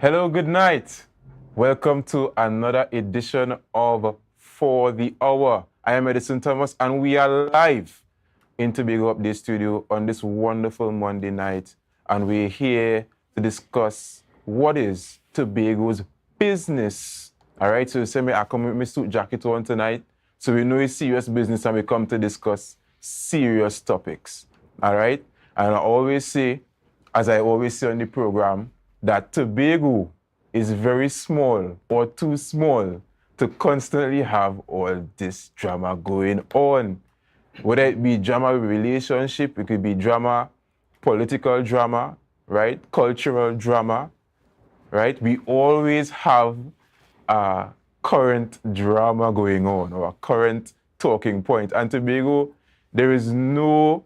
Hello, good night. Welcome to another edition of For the Hour. I am Edison Thomas, and we are live in Tobago Update Studio on this wonderful Monday night. And we're here to discuss what is Tobago's business. All right, so you see me, I come with my suit jacket on tonight. So we know it's serious business and we come to discuss serious topics. All right, and I always say, as I always say on the program, that Tobago is very small or too small to constantly have all this drama going on. Whether it be drama with relationship, it could be drama, political drama, right? Cultural drama, right? We always have a current drama going on or a current talking point. And Tobago, there is no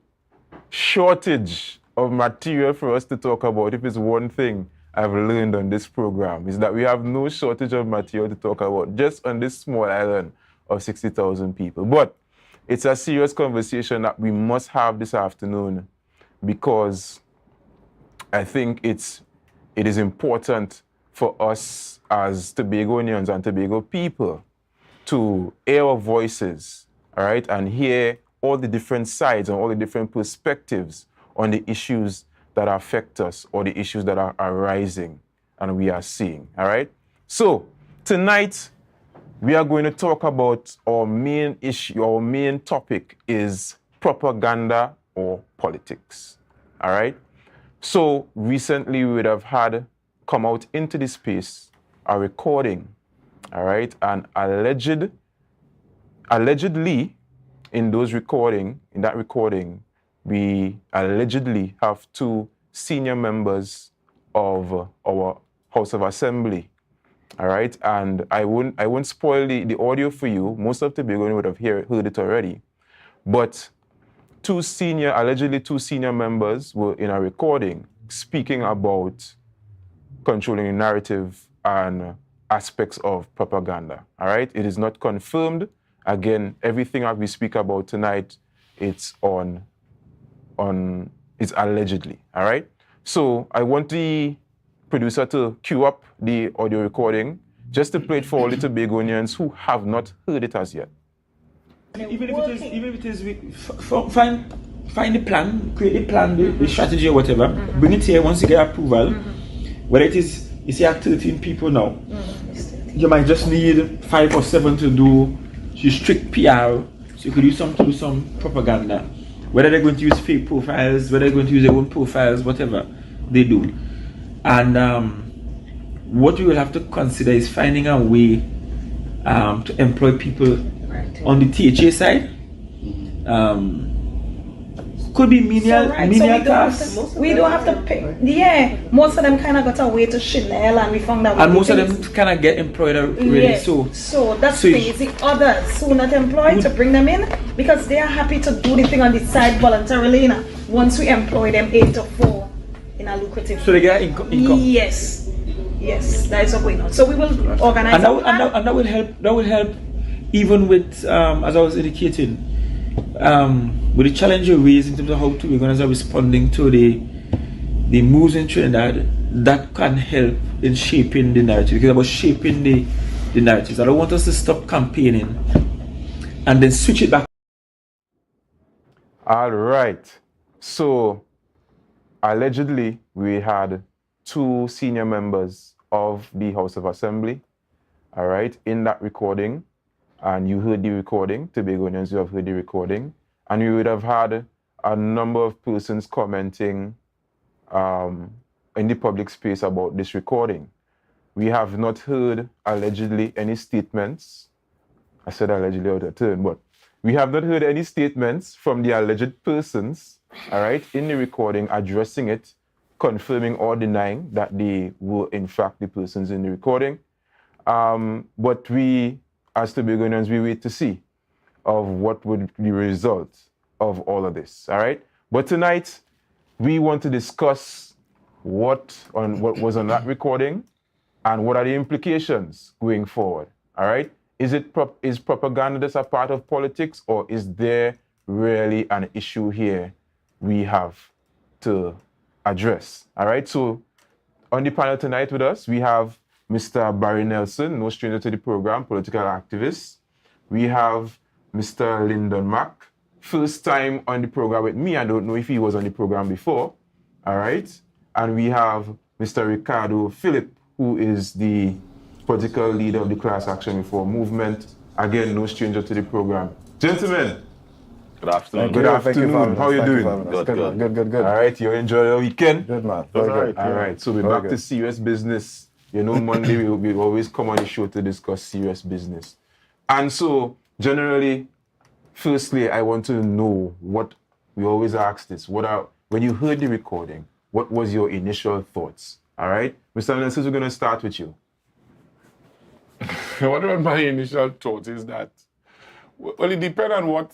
shortage of material for us to talk about. If it's one thing I've learned on this program, is that we have no shortage of material to talk about just on this small island of 60,000 people. But it's a serious conversation that we must have this afternoon, because I think it is important for us as Tobagonians and Tobago people to air our voices, all right, and hear all the different sides and all the different perspectives on the issues that affect us or the issues that are arising and we are seeing, all right? So tonight, we are going to talk about our main issue, our main topic is propaganda or politics, all right? So recently, we would have had come out into this space a recording, all right? And allegedly, in that recording, we allegedly have two senior members of our House of Assembly, all right? And I won't spoil the audio for you. Most of the Tobagonians would have heard it already. But allegedly two senior members were in a recording speaking about controlling the narrative and aspects of propaganda, all right? It is not confirmed. Again, everything that we speak about tonight, it's allegedly, all right? So I want the producer to cue up the audio recording just to play it for all the Tobagonians who have not heard it as yet. Even if it is, find the plan, create the plan, the strategy or whatever, bring it here once you get approval. Whether it is, you see, at 13 people now, you might just need 5 or 7 to do strict PR, so you could do some propaganda. Whether they're going to use fake profiles, whether they're going to use their own profiles, whatever they do. And what we will have to consider is finding a way to employ people on the THA side. Could be menial tasks. We don't have to pay. Yeah, most of them kind of got away to Chanel, and we found out. And most of them kind of get employed already. Yeah. So that's the thing. Is the others who not employed to bring them in, because they are happy to do the thing on the side voluntarily. You know, once we employ them 8 to 4 in a lucrative. So they get income. Yes, that is what's going on. So we will organize. And that will help. That will help, even with as I was indicating. With the challenge you raise in terms of how Tobagonians are responding to the moves in Trinidad, that can help in shaping the narrative. Because about shaping the narratives. I don't want us to stop campaigning and then switch it back. All right. So allegedly, we had two senior members of the House of Assembly, all right, in that recording. And you heard the recording, Tobagonians, you have heard the recording. And you would have had a number of persons commenting in the public space about this recording. We have not heard, allegedly, any statements. I said allegedly out of turn, but we have not heard any statements from the alleged persons, all right, in the recording addressing it, confirming or denying that they were, in fact, the persons in the recording. But we, as Tobagonians, we wait to see of what would be the result of all of this, all right? But tonight, we want to discuss what was on that recording and what are the implications going forward, all right? Is propaganda just a part of politics, or is there really an issue here we have to address, all right? So On the panel tonight with us, we have Mr. Barry Nelson, no stranger to the program, political activist. We have Mr. Lyndon Mack, first time on the program with me. I don't know if he was on the program before. All right. And we have Mr. Ricardo Philip, who is the political leader of the Class Action Reform Movement. Again, no stranger to the program. Gentlemen. Good afternoon. Good afternoon. How are you doing? Good. All right. You enjoy your weekend? Good, man. All right. So we're back to serious business. You know, Monday we always come on the show to discuss serious business. And so, generally, firstly, I want to know what we always ask this. When you heard the recording, what was your initial thoughts? All right, Mr. Nelson, we're going to start with you. What about my initial thought is that, well, it depends on what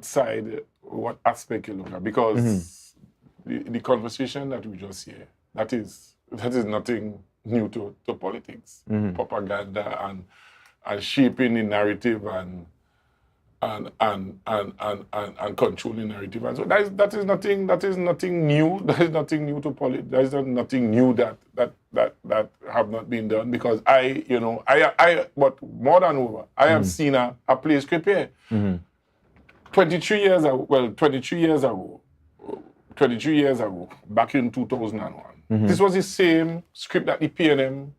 side, what aspect you look at, because the conversation that we just hear, that is nothing new to politics, propaganda and shaping the narrative and controlling narrative, and so that is nothing new. That is nothing new to politics. That is nothing new that have not been done, because but more than over, I have seen a play script here. 23 years ago, back in 2001. This was the same script that the PNM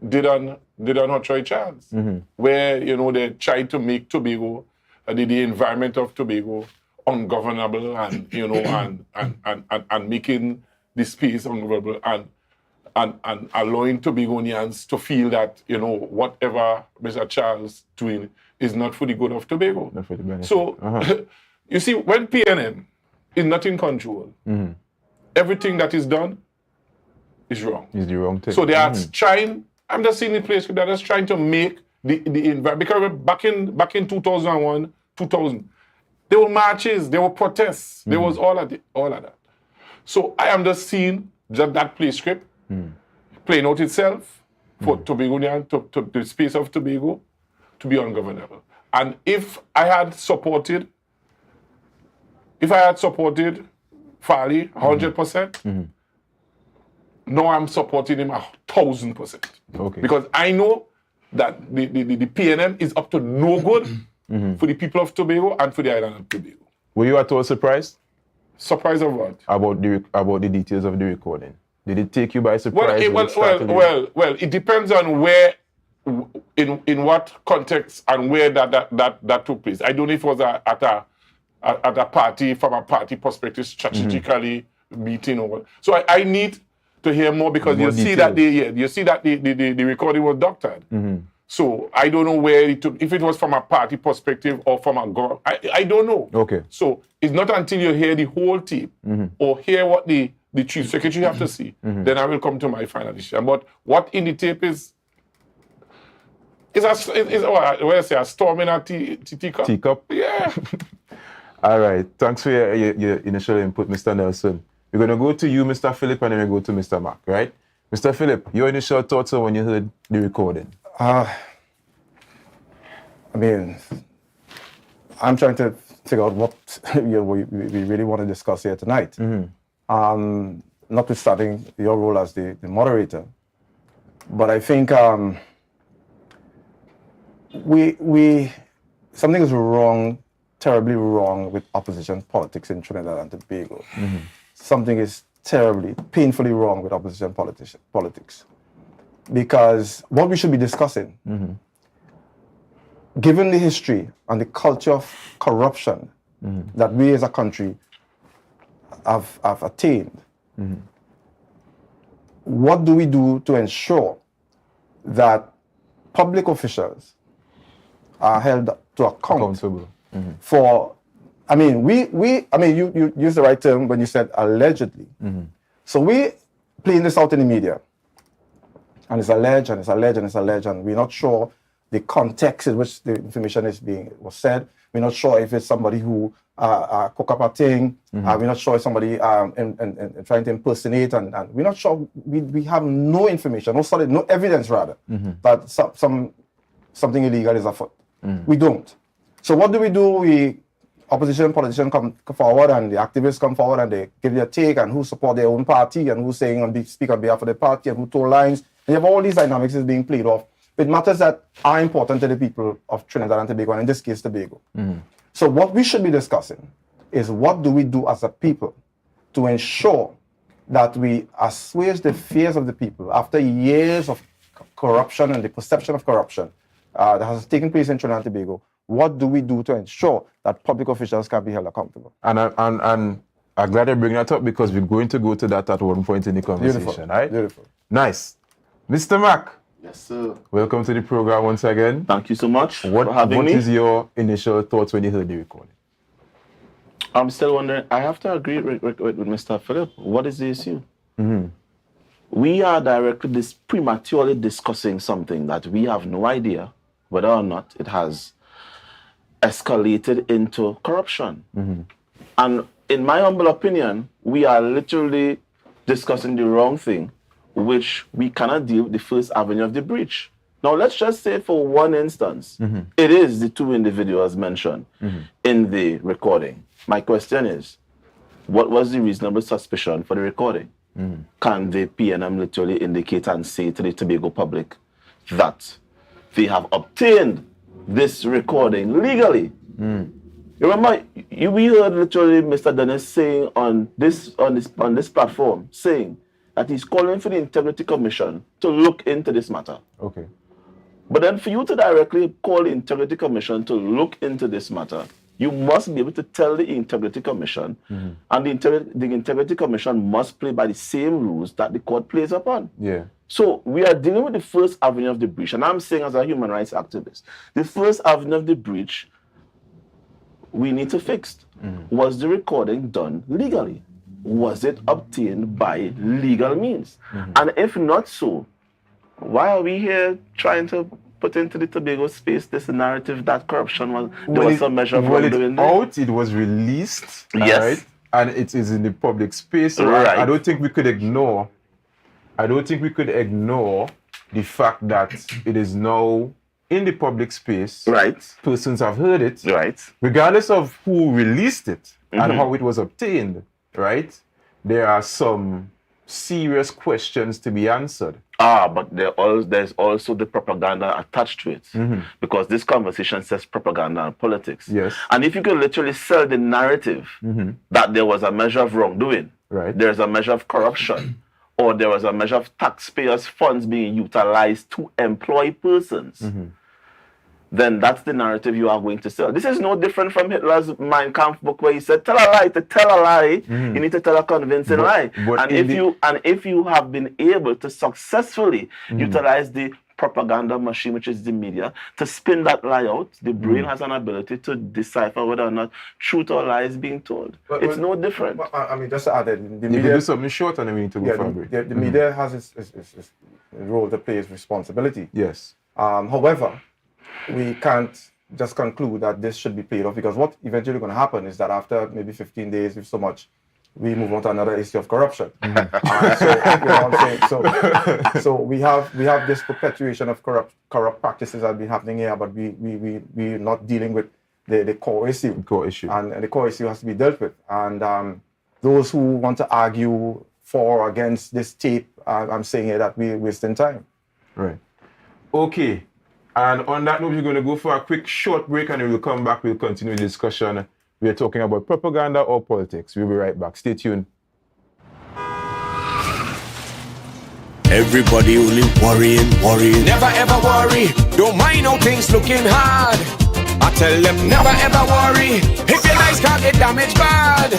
did on Hot Choy Charles, where they tried to make Tobago, the environment of Tobago, ungovernable, and and making the space ungovernable, and allowing Tobagonians to feel that whatever Mr. Charles doing is not for the good of Tobago. Not for the benefit. So you see, when PNM is not in control, everything that is done is wrong. Is the wrong thing. So they are trying. I'm just seeing the place they're just trying to make the environment, because back in 2001, 2000, there were marches, there were protests, there was all of that. So I am just seeing that play script playing out itself for Tobagonian, to the space of Tobago, to be ungovernable. And if I had supported Farley 100%. Now I'm supporting him 1,000%. Okay. Because I know that the PNM is up to no good for the people of Tobago and for the island of Tobago. Were you at all surprised? Surprised of what? About the details of the recording. Did it take you by surprise? Well, it depends on where, in what context and where that took place. I don't know if it was at a party, from a party perspective, strategically meeting or what. So I need to hear more, because you see that the recording was doctored. So I don't know where it took, if it was from a party perspective or from a government. I don't know. Okay. So it's not until you hear the whole tape or hear what the chief secretary have to see, then I will come to my final decision. But what in the tape is a storm in a teacup. Teacup? Yeah. All right. Thanks for your initial input, Mr. Nelson. We're going to go to you, Mr. Philip, and then we go to Mr. Mack, right? Mr. Philip, your initial thoughts on when you heard the recording? I mean, I'm trying to figure out what we really want to discuss here tonight. Notwithstanding your role as the moderator, but I think something is wrong, terribly wrong with opposition politics in Trinidad and Tobago. Something is terribly, painfully wrong with opposition politics. Because what we should be discussing, given the history and the culture of corruption that we as a country have attained, what do we do to ensure that public officials are held to account for? I mean, you used the right term when you said allegedly. So we playing this out in the media, and it's alleged, and it's alleged, and it's alleged, and we're not sure the context in which the information was said. We're not sure if it's somebody who cook up a thing. We're not sure if somebody trying to impersonate, and we're not sure. We have no information, no evidence rather, that something illegal is afoot. We don't. So what do? opposition politicians come forward and the activists come forward and they give their take and who support their own party and who's saying speak on behalf of the party and who told lines. And you have all these dynamics is being played off with matters that are important to the people of Trinidad and Tobago, and in this case, Tobago. So what we should be discussing is what do we do as a people to ensure that we assuage the fears of the people after years of corruption and the perception of corruption that has taken place in Trinidad and Tobago. What do we do to ensure that public officials can be held accountable? And I'm glad you bring that up because we're going to go to that at one point in the conversation, Beautiful. right? Beautiful. Nice. Mr. Mac, Yes, sir. welcome to the program once again. Thank you so much What for having me. is your initial thoughts when you heard the recording? I'm still wondering. I have to agree with Mr. Philip. What is the issue? We are directly prematurely discussing something that we have no idea whether or not it has escalated into corruption. And in my humble opinion, we are literally discussing the wrong thing, which we cannot deal with the first avenue of the breach. Now, let's just say for one instance, it is the two individuals mentioned in the recording. My question is, what was the reasonable suspicion for the recording? Can the PNM literally indicate and say to the Tobago public that they have obtained this recording legally? You remember, we heard literally Mr. Dennis saying on this platform, saying that he's calling for the Integrity Commission to look into this matter. Okay. But then for you to directly call the Integrity Commission to look into this matter, you must be able to tell the Integrity Commission, and the Integrity Commission must play by the same rules that the court plays upon. Yeah. So we are dealing with the first avenue of the breach, and I'm saying as a human rights activist, the first avenue of the breach we need to fix. Was the recording done legally? Was it obtained by legal means? And if not so, why are we here trying to put into the Tobago space this narrative that corruption was some measure of wrongdoing? It was released, Yes. right? And it is in the public space. So Right. I don't think we could ignore the fact that it is now in the public space. Right, Persons have heard it, right. regardless of who released it and how it was obtained, right? There are some serious questions to be answered. But there's also the propaganda attached to it. Because this conversation says propaganda and politics. Yes. And if you could literally sell the narrative that there was a measure of wrongdoing, Right. there's a measure of corruption, or there was a measure of taxpayers' funds being utilized to employ persons, then that's the narrative you are going to sell. This is no different from Hitler's Mein Kampf book, where he said, "Tell a lie. To tell a lie, you need to tell a convincing lie." but And if you have been able to successfully utilize the propaganda machine, which is the media, to spin that lie out, the brain has an ability to decipher whether or not truth or lie is being told. It's no different. I mean, just to add that the You can media, do something short and then we need to go for a break. the media has its role to play, its responsibility. Yes. However, we can't just conclude that this should be played off, because what eventually going to happen is that after maybe 15 days, if so much, we move on to another issue of corruption. So, you know what I'm saying? So we have this perpetuation of corrupt practices that have been happening here, but we're not dealing with the core issue. And the core issue has to be dealt with. And those who want to argue for or against this tape, I'm saying here that we're wasting time. Right. Okay. And on that note, we're going to go for a quick short break and then we'll come back. We'll continue the discussion. We're talking about propaganda or politics. We'll be right back. Stay tuned. Everybody only worrying. Never ever worry. Don't mind how things looking hard. I tell them never ever worry. If your life can't get damaged bad.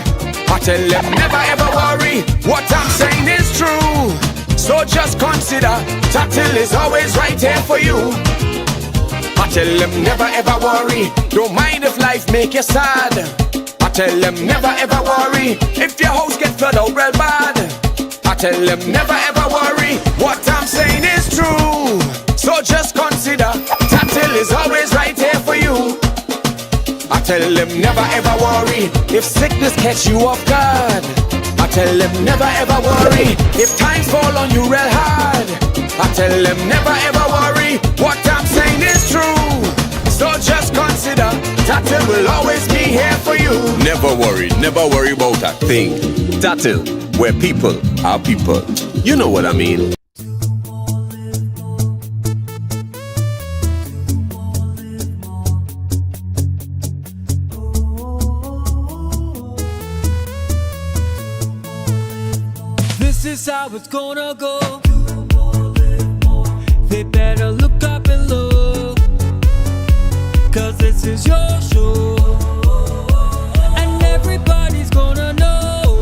I tell them never ever worry. What I'm saying is true. So just consider Tatil is always right here for you. I tell them never ever worry. Don't mind if life make you sad. I tell them never ever worry. If your house get flooded out real bad. I tell them never ever worry. What I'm saying is true. So just consider Tatil is always right here for you. I tell them never ever worry. If sickness catch you off guard. I tell them never ever worry. If times fall on you real hard. I tell them never ever worry. What I'm saying is true. So just consider Tatil will always be here for you. Never worry about a thing. Tatil, where people are people. You know what I mean. This is how it's gonna go. They better look up and look, 'cause this is your show, and everybody's gonna know.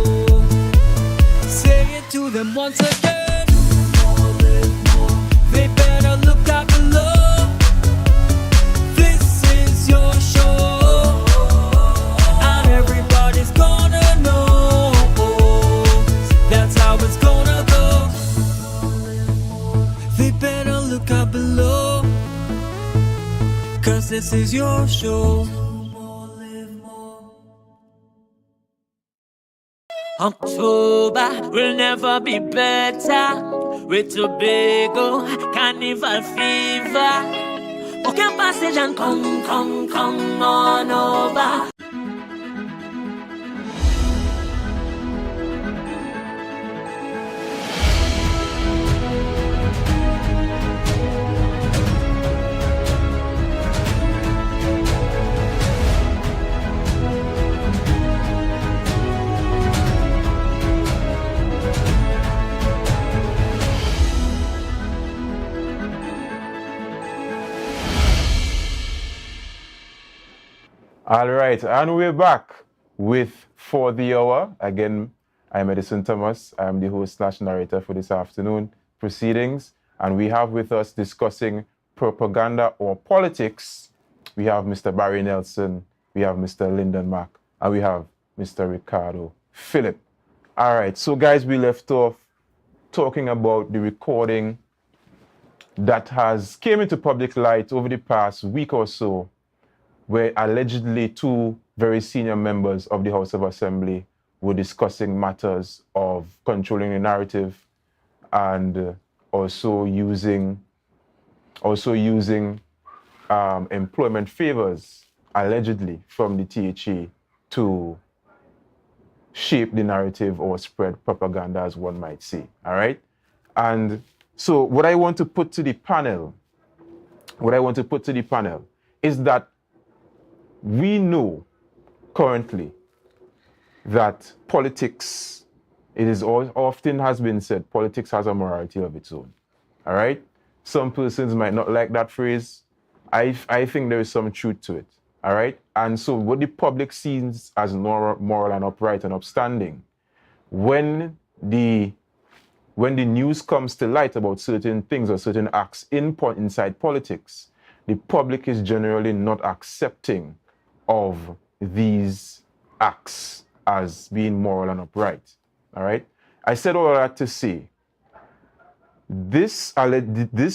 Say it to them once again. They better look up and look. This is your show, and everybody's gonna know. That's how it's gonna go. They better look up below, 'cause this is your show. October will never be better with Tobago Carnival fever. Okay, passage and come on over. All right, and we're back with For the Hour. Again, I'm Edison Thomas. I'm the host / narrator for this afternoon proceedings. And we have with us discussing propaganda or politics. We have Mr. Barry Nelson, we have Mr. Lyndon Mack, and we have Mr. Ricardo Phillip. All right, so guys, we left off talking about the recording that has came into public light over the past week or so, where allegedly 2 very senior members of the House of Assembly were discussing matters of controlling the narrative and also using employment favors, allegedly, from the THE to shape the narrative or spread propaganda, as one might say. All right? And so what I want to put to the panel is that we know currently that politics, it is often has been said, politics has a morality of its own. All right? Some persons might not like that phrase. I think there is some truth to it. All right? And so what the public sees as moral and upright and upstanding, when the news comes to light about certain things or certain acts inside politics, the public is generally not accepting of these acts as being moral and upright. All right? I said all of that to say, this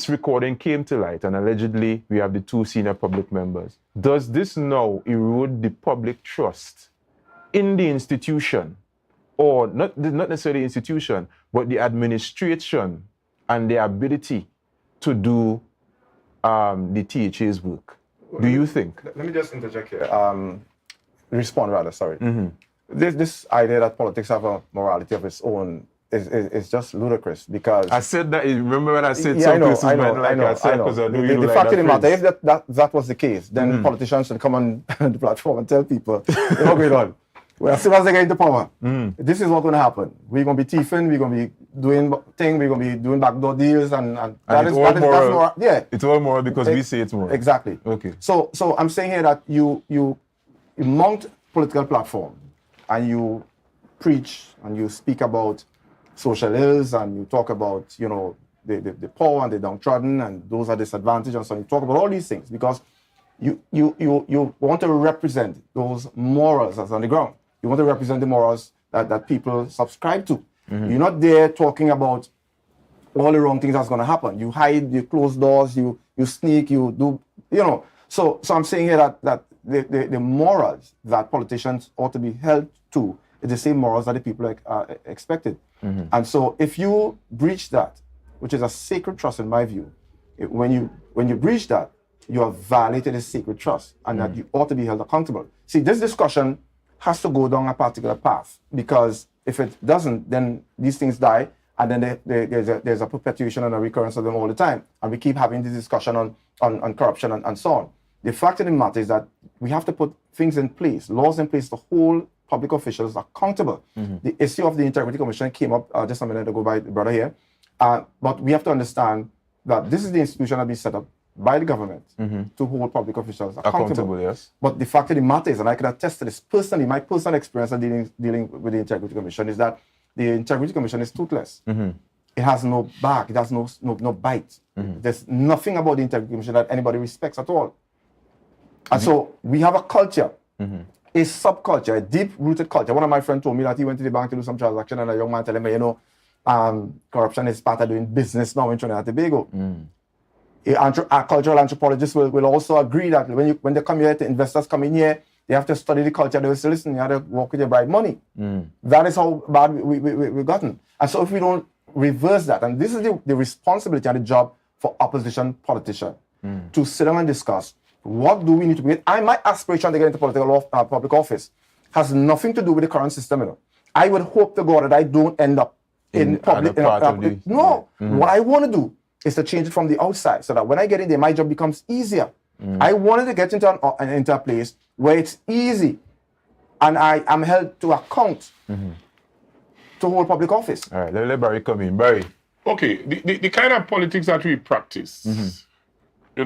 recording came to light, and allegedly we have the 2 senior public members. Does this now erode the public trust in the institution, or not necessarily the institution, but the administration and the ability to do the THA's work? Do you think? Let me just interject here. Respond rather, sorry. Mm-hmm. This idea that politics have a morality of its own is just ludicrous, because I said that. Remember when I said some persons might not like I said, because I know you the like fact of that the matter, phrase. if that was the case, then politicians should come on the platform and tell people what's going on. Well, as soon as they get into power, this is what's going to happen. We're going to be thieving, we're going to be doing things, we're going to be doing backdoor deals, and that is moral. Yeah, it's all moral because we say it's moral. Exactly. Okay. So I'm saying here that you mount political platform and you preach and you speak about social ills and you talk about the poor and the downtrodden and those are disadvantaged, and so you talk about all these things because you want to represent those morals that's on the ground. You want to represent the morals that people subscribe to. Mm-hmm. You're not there talking about all the wrong things that's going to happen. You hide, you close doors, you sneak, you do, So I'm saying here that the morals that politicians ought to be held to is the same morals that the people are expected. Mm-hmm. And so if you breach that, which is a sacred trust in my view, when you breach that, you have violated his sacred trust and that you ought to be held accountable. See, this discussion has to go down a particular path, because if it doesn't, then these things die, and then there's a perpetuation and a recurrence of them all the time. And we keep having this discussion on corruption and so on. The fact of the matter is that we have to put things in place, laws in place to hold public officials accountable. The issue of the Integrity Commission came up just a minute ago by the brother here. But we have to understand that this is the institution that has been set up by the government to hold public officials accountable. Yes. But the fact of the matter is, and I can attest to this personally, my personal experience of dealing with the Integrity Commission is that the Integrity Commission is toothless. It has no back, it has no bite. There's nothing about the Integrity Commission that anybody respects at all. And so we have a culture, a subculture, a deep-rooted culture. One of my friends told me that he went to the bank to do some transaction, and a young man told him, corruption is part of doing business now in Trinidad and Tobago. A cultural anthropologist will also agree that when they come here, the investors come in here, they have to study the culture. They will say, listen, you have to work with your bribe money. That is how bad we've gotten. And so if we don't reverse that, and this is the responsibility and the job for opposition politicians, to sit down and discuss, what do we need to be? My aspiration to get into public office has nothing to do with the current system. I would hope to God that I don't end up in public. No, what I want to do is to change it from the outside, so that when I get in there, my job becomes easier. I wanted to get into a place where it's easy, and I am held to account to hold public office. All right, let Barry come in. Barry. Okay, the kind of politics that we practice, we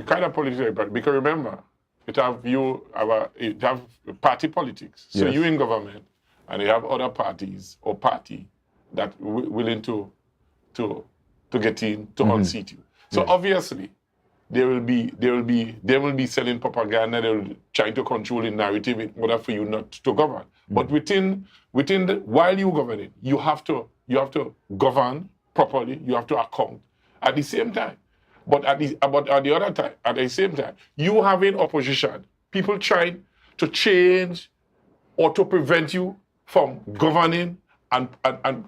kind of politics, because remember, it have party politics. So Yes. you in government, and you have other parties or party that willing to get in to unseat you. So obviously, they will be selling propaganda. They will try to control the narrative in order for you not to govern. But while you governing, you have to govern properly. You have to account at the same time. But at the same time, you having opposition, people trying to change or to prevent you from governing and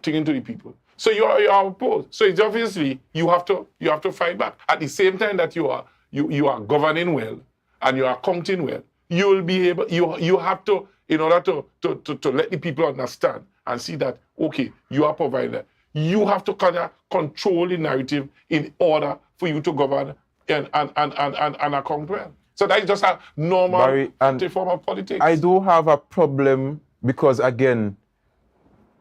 taking to the people. So you are opposed. So it's obviously you have to fight back. At the same time that you are governing well and you are accounting well, you will be able. You have to, in order to let the people understand and see that, okay, you are providing that. You have to kind of control the narrative in order for you to govern and account well. So that is just a normal form of politics. I do have a problem because, again,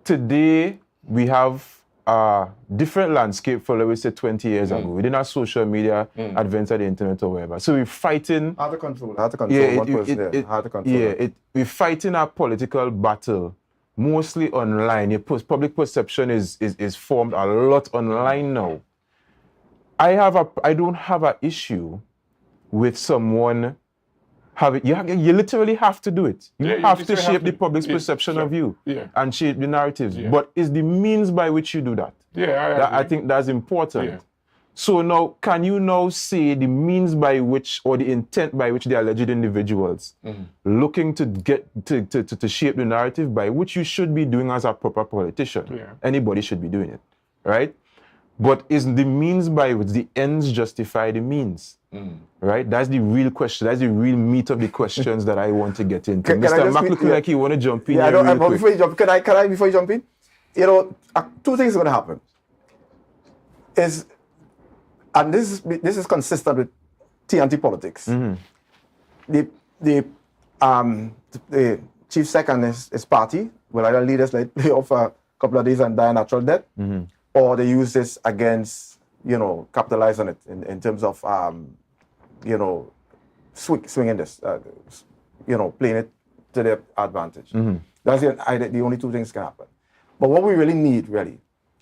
today we have a different landscape from, let me say, 20 years ago. We didn't have social media, advance of the internet or whatever. So we're fighting... Hard to control what person there. Hard to control. We're fighting a political battle mostly online. Public perception is formed a lot online now. I don't have an issue with someone having... You literally have to do it. You have to shape the public's perception of you and shape the narratives. But it's the means by which you do that. I think that's important. Yeah. So now, can you now say the means by which, or the intent by which the alleged individuals looking to get to shape the narrative by which you should be doing as a proper politician? Anybody should be doing it, right? But is the means by which the ends justify the means? Right? That's the real question. That's the real meat of the questions that I want to get into. Mr. Mac looking like you want to jump in. Before you jump, can I before you jump in? Two things are going to happen. And this is consistent with TNT politics. The chief sec and his party will either lead us lay off a couple of days and die a natural death, or they use this against, capitalize on it in terms of, swinging this, playing it to their advantage. That's the only two things can happen. But what we really need,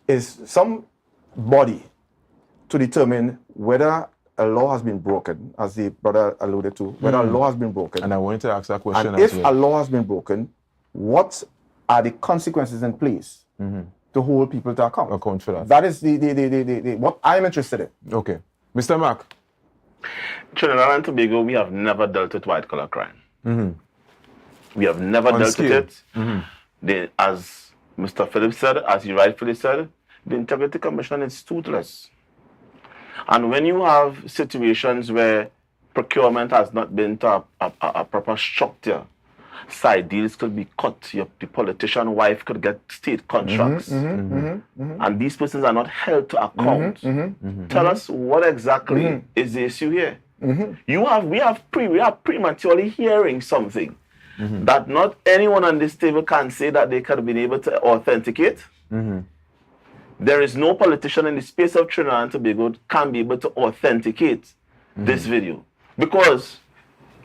is some body to determine whether a law has been broken, as the brother alluded to, whether a law has been broken. And I wanted to ask that question. And if a law has been broken, what are the consequences in place to hold people to account? Account for that. That is the what I'm interested in. Okay. Mr. Mac. Trinidad and Tobago, we have never dealt with white-collar crime. We have never dealt with it. As Mr. Phillips said, as he rightfully said, the Integrity Commission is toothless. And when you have situations where procurement has not been to a proper structure, side deals could be cut, the politician wife could get state contracts, and these persons are not held to account. Tell us what exactly is the issue here. We are prematurely hearing something that not anyone on this table can say that they could have been able to authenticate. There is no politician in the space of Trinidad and Tobago can be able to authenticate this video, because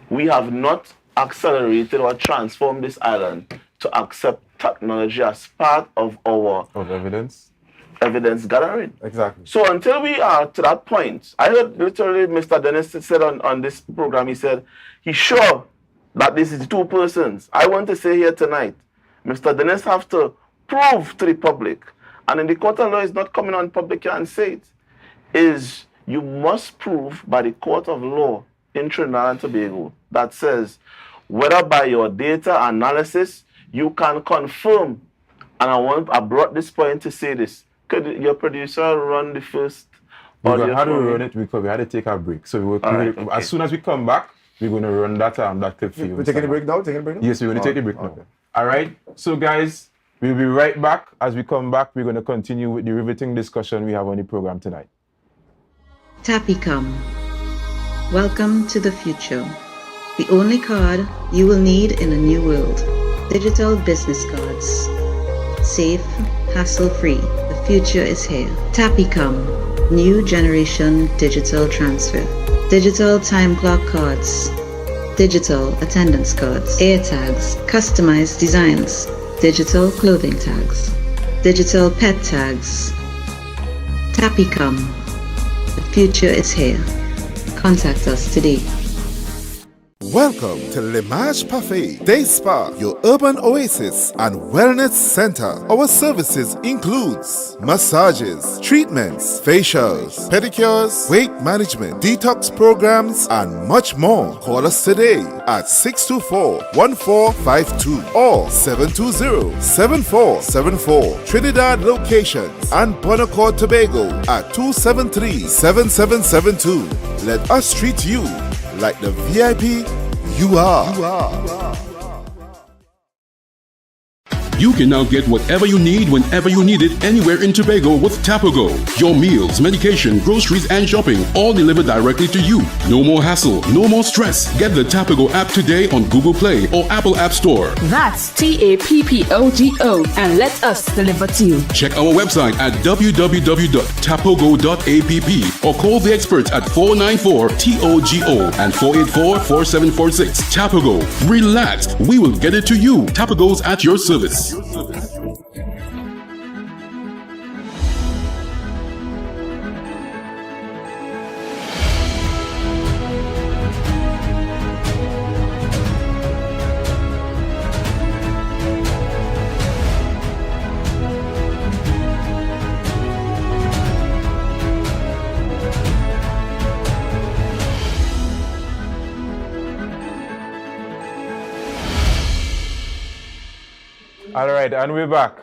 we have not accelerated or transformed this island to accept technology as part of our evidence gathering. Exactly. So until we are to that point, I heard literally Mr. Dennis said on this program, he said he's sure that this is two persons. I want to say here tonight, Mr. Dennis have to prove to the public, and in the court of law is not coming on public here and say it, is you must prove by the court of law in Trinidad and Tobago that says whether by your data analysis you can confirm, and I brought this point to say this. Could your producer run the first audio? How do we run it? Because we had to take a break. So as soon as we come back, we're going to run that clip for you. We're taking a break now? Yes, we're going to take a break now. All right. So guys, we'll be right back. As we come back, we're going to continue with the riveting discussion we have on the program tonight. Tapicom. Welcome to the future. The only card you will need in a new world. Digital business cards. Safe, hassle-free. The future is here. Tapicom. New generation digital transfer. Digital time clock cards. Digital attendance cards. Air tags. Customized designs. Digital clothing tags. Digital pet tags. Tapicom. The future is here. Contact us today. Welcome to Limache Parfait Day Spa, your urban oasis and wellness center. Our services includes massages, treatments, facials, pedicures, weight management, detox programs, and much more. Call us today at 624-1452 or 720-7474. Trinidad locations and Bonacore, Tobago at 273-7772. Let us treat you like the VIP you are. You can now get whatever you need whenever you need it anywhere in Tobago with Tapago. Your meals, medication, groceries, and shopping all delivered directly to you. No more hassle, no more stress. Get the Tapago app today on Google Play or Apple App Store. That's TAPPOGO and let us deliver to you. Check our website at www.tapogo.app or call the experts at 494-TOGO and 484-4746. Tapago. Relax. We will get it to you. Tapago's at your service. All right, and we're back.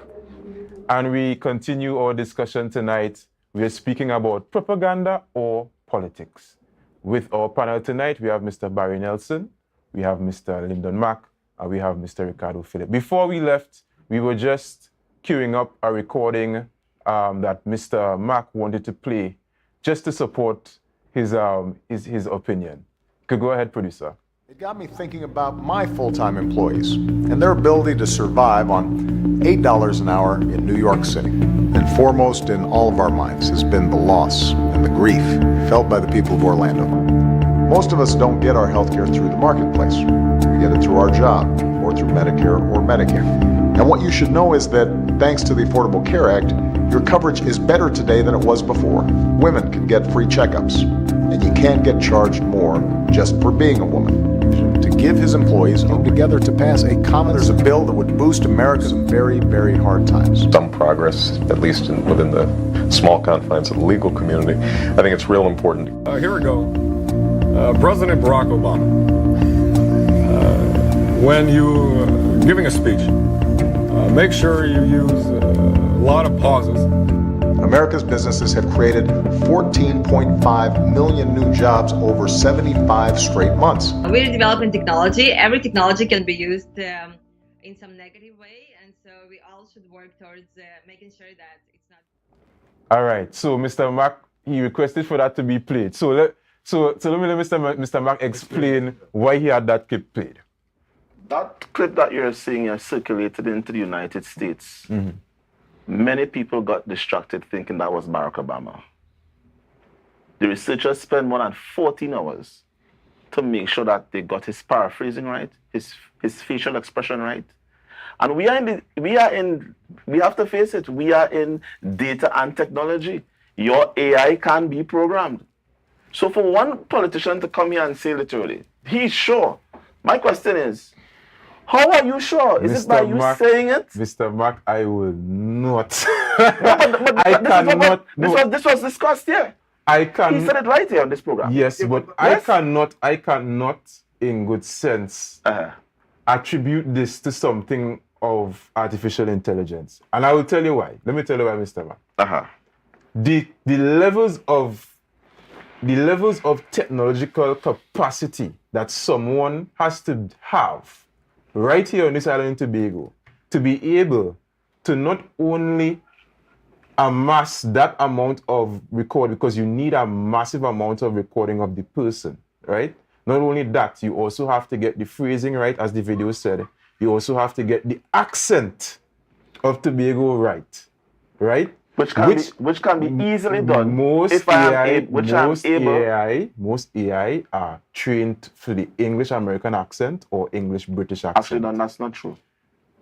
And we continue our discussion tonight. We're speaking about propaganda or politics. With our panel tonight, we have Mr. Barry Nelson, we have Mr. Lyndon Mack, and we have Mr. Ricardo Philip. Before we left, we were just queuing up a recording that Mr. Mack wanted to play just to support his opinion. Could go ahead, producer. It got me thinking about my full-time employees and their ability to survive on $8 an hour in New York City. And foremost in all of our minds has been the loss and the grief felt by the people of Orlando. Most of us don't get our health care through the marketplace. We get it through our job or through Medicare or Medicare. And what you should know is that thanks to the Affordable Care Act, your coverage is better today than it was before. Women can get free checkups, and you can't get charged more just for being a woman. To give his employees come together to pass a common, there's a bill that would boost America's very, very hard times. Some progress, at least within the small confines of the legal community. I think it's real important. Here we go. President Barack Obama, when you giving a speech, make sure you use a lot of pauses. America's businesses have created 14.5 million new jobs over 75 straight months. We're developing technology. Every technology can be used in some negative way, and so we all should work towards making sure that it's not. All right. So Mr. Mac, he requested for that to be played. So let me let Mr. Mac explain why he had that clip played. That clip that you're seeing circulated into the United States. Many people got distracted thinking that was Barack Obama. The researchers spent more than 14 hours to make sure that they got his paraphrasing right, his facial expression right. And we have to face it, we are in data and technology. Your AI can be programmed. So for one politician to come here and say literally, he's sure. My question is, how are you sure? Is it by you saying it? Mr. Mac, I will not. This was discussed here. I can. He said it right here on this program. Yes, but yes? I cannot, in good sense, attribute this to something of artificial intelligence. And I will tell you why. Let me tell you why, Mr. Mac. The levels of technological capacity that someone has to have right here on this island in Tobago to be able to not only amass that amount of record, because you need a massive amount of recording of the person, right? Not only that, you also have to get the phrasing right, as the video said. You also have to get the accent of Tobago right? Which can be easily done. Most AI are trained for the English American accent or English British accent. Actually, no, that's not true.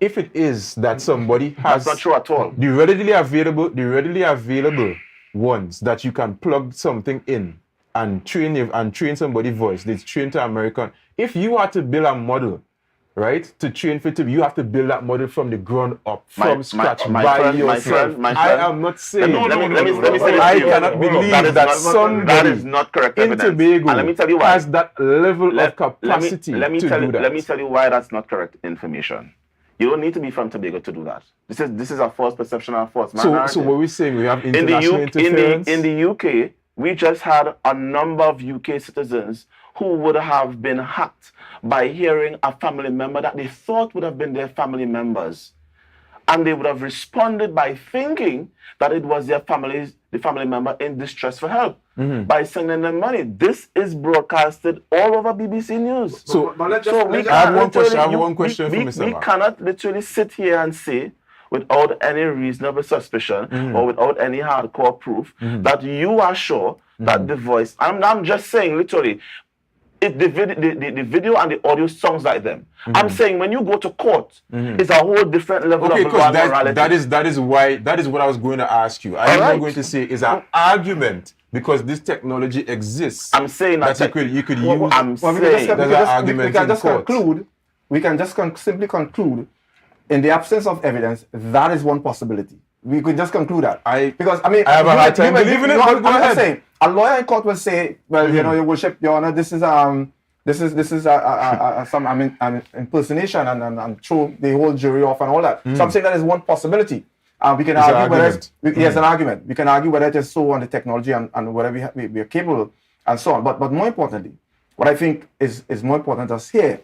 If it is that somebody has, that's not true at all. The readily available ones that you can plug something in and train somebody's voice, they train to American. If you are to build a model, right, to train for it, you have to build that model from the ground up, from scratch, by yourself. I am not saying. Let me say this. I cannot believe that somebody that is not correct in evidence. Tobago And let me tell you why. has that level of capacity let me to do that. Let me tell you why that's not correct information. You don't need to be from Tobago to do that. This is a false perception and a false narrative. So what we're saying, we have international interference? In the UK, we just had a number of UK citizens who would have been hacked by hearing a family member that they thought would have been their family members. And they would have responded by thinking that it was the family member in distress for help, by sending them money. This is broadcasted all over BBC News. I have one question for Mr. We cannot literally sit here and say, without any reasonable suspicion or without any hardcore proof, that you are sure that the voice, I'm just saying literally, the video and the audio sounds like them. I'm saying when you go to court, it's a whole different level of morality. That is what I was going to ask you. I am going to say is an argument because this technology exists. I'm saying that you could use. I'm saying we can just simply conclude, in the absence of evidence, that is one possibility. We could just conclude that. I have a hard time believing it. But go ahead. Saying, a lawyer in court will say, well, you know, Your Worship, Your Honor, this is some impersonation and throw the whole jury off and all that. So I'm saying that is one possibility. We can argue whether it's an argument. We can argue whether it is so on the technology and whether we are capable and so on. But more importantly, what I think is more important to us here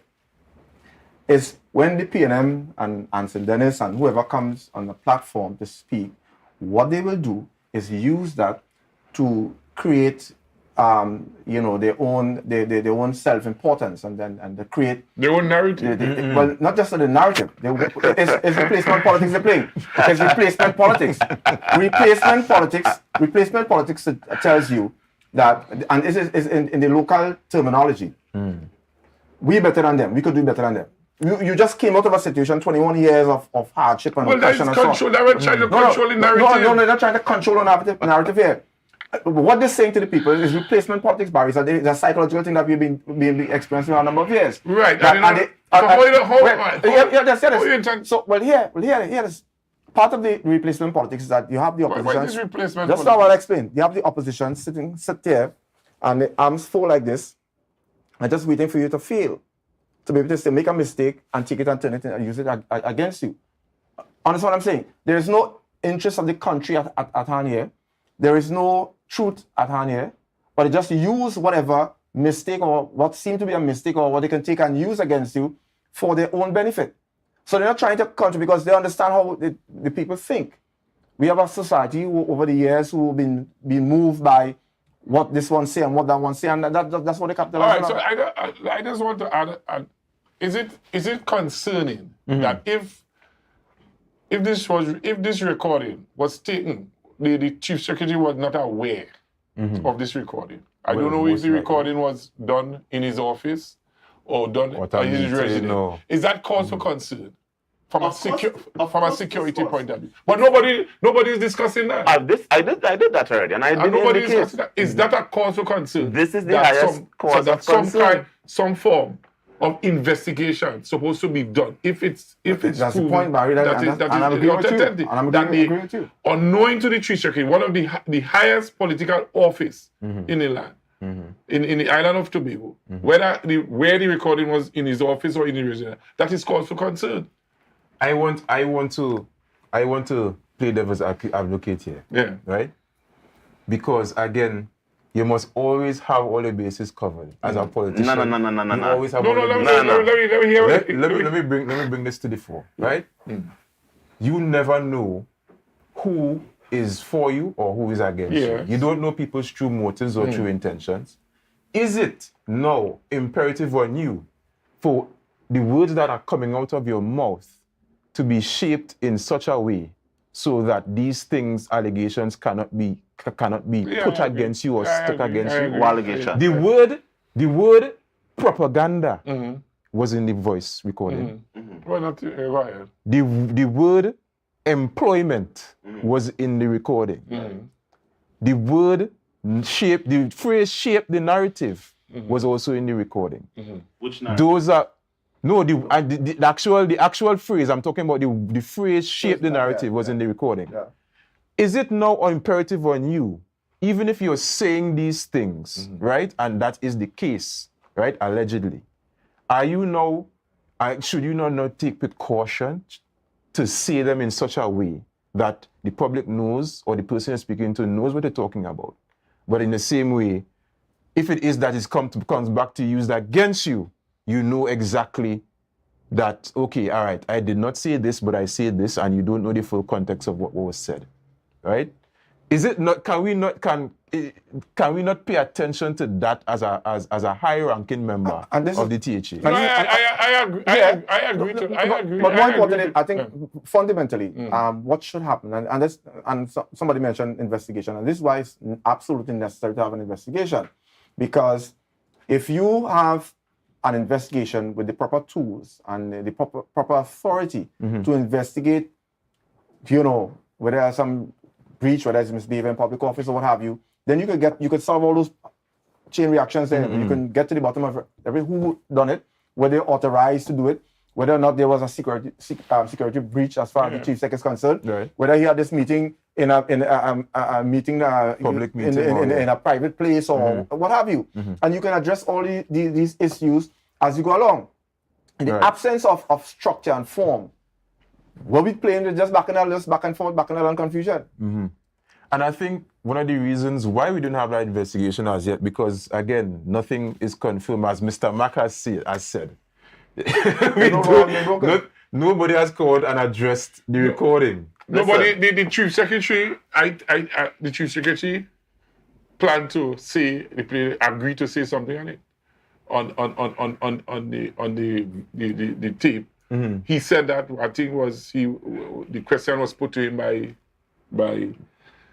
is when the PNM and St. Dennis and whoever comes on the platform to speak, what they will do is use that to create, their own self-importance and they create their own narrative. Well, not just the narrative. It's replacement politics they're playing. It's replacement politics. Replacement politics tells you that, and this is in the local terminology. We're better than them. We could do better than them. You just came out of a situation, 21 years of hardship and oppression and so on. They're trying to control the narrative. No, they're not trying to control the narrative here. What they're saying to the people is replacement politics, Barry. So it's a psychological thing that we've been experiencing for a number of years. Right. Here is part of the replacement politics is that you have the opposition. What is replacement That's not what I explained. You have the opposition sit there and the arms fold like this and just waiting for you to fail. To be able to say, make a mistake and take it and turn it and use it against you. Understand what I'm saying? There is no interest of the country at hand here. there is no truth at hand here, but they just use whatever mistake or what seemed to be a mistake or what they can take and use against you for their own benefit. So they're not trying to contribute because they understand how the people think. We have a society who, over the years, who have been moved by what this one say and what that one say, and that's what they capitalize on. All right, so I just want to add, is it concerning that if this recording was taken, the chief secretary was not aware of this recording? I don't know if the recording was done in his office or done in his residence. No. Is that cause for concern from a security point of view? But nobody is discussing that. I did that already, and nobody is discussing that. Is that a cause for concern? This is the highest cause of concern. Some form of investigation supposed to be done. If it's that's the point, Barry. I'm agreeing with you. Unknowing to the chief secretary, one of the highest political office in the land, in the island of Tobago, where the recording was in his office or in the residence, that is cause for concern. I want to play devil's advocate here. Yeah. Right? Because again, you must always have all the bases covered as a politician. No. You always have all the bases. Let me bring this to the fore, right? You never know who is for you or who is against you. You don't know people's true motives or true intentions. Is it now imperative on you for the words that are coming out of your mouth to be shaped in such a way so that these things, allegations, cannot be put against you or stuck against you? Allegation. The word propaganda was in the voice recording. Well, not the word employment was in the recording. The word the phrase shape the narrative was also in the recording. Which narrative? Those are the actual phrase I'm talking about, the phrase shape the narrative was in the recording. Yeah. Is it now imperative on you, even if you're saying these things, right? And that is the case, right? Allegedly. Should you not take precaution to say them in such a way that the public knows or the person you're speaking to knows what they're talking about? But in the same way, if it is that it comes back to used against you, you know exactly that, okay, all right, I did not say this, but I said this, and you don't know the full context of what was said, right? Is it not? Can we not pay attention to that as a high-ranking member of the THA? No, I agree. But more importantly, I think fundamentally, what should happen, and somebody mentioned investigation, and this is why it's absolutely necessary to have an investigation, because if you have an investigation with the proper tools and the proper authority to investigate, whether there's some breach, whether it's misbehavior in public office or what have you, then you could solve all those chain reactions there. You can get to the bottom of who done it, whether they're authorized to do it, whether or not there was a security breach as far as the chief secretary is concerned, whether he had this meeting in a public meeting in a private place or what have you. And you can address all these issues as you go along. In the absence of structure and form, we'll be playing with just back and forth, and confusion. And I think one of the reasons why we don't have that investigation as yet, because again, nothing is confirmed, as Mr. Mack has said. Nobody has called and addressed the recording. Nobody. The chief secretary, the chief secretary, planned to agree to say something on it, on the tape. He said that I think the question was put to him by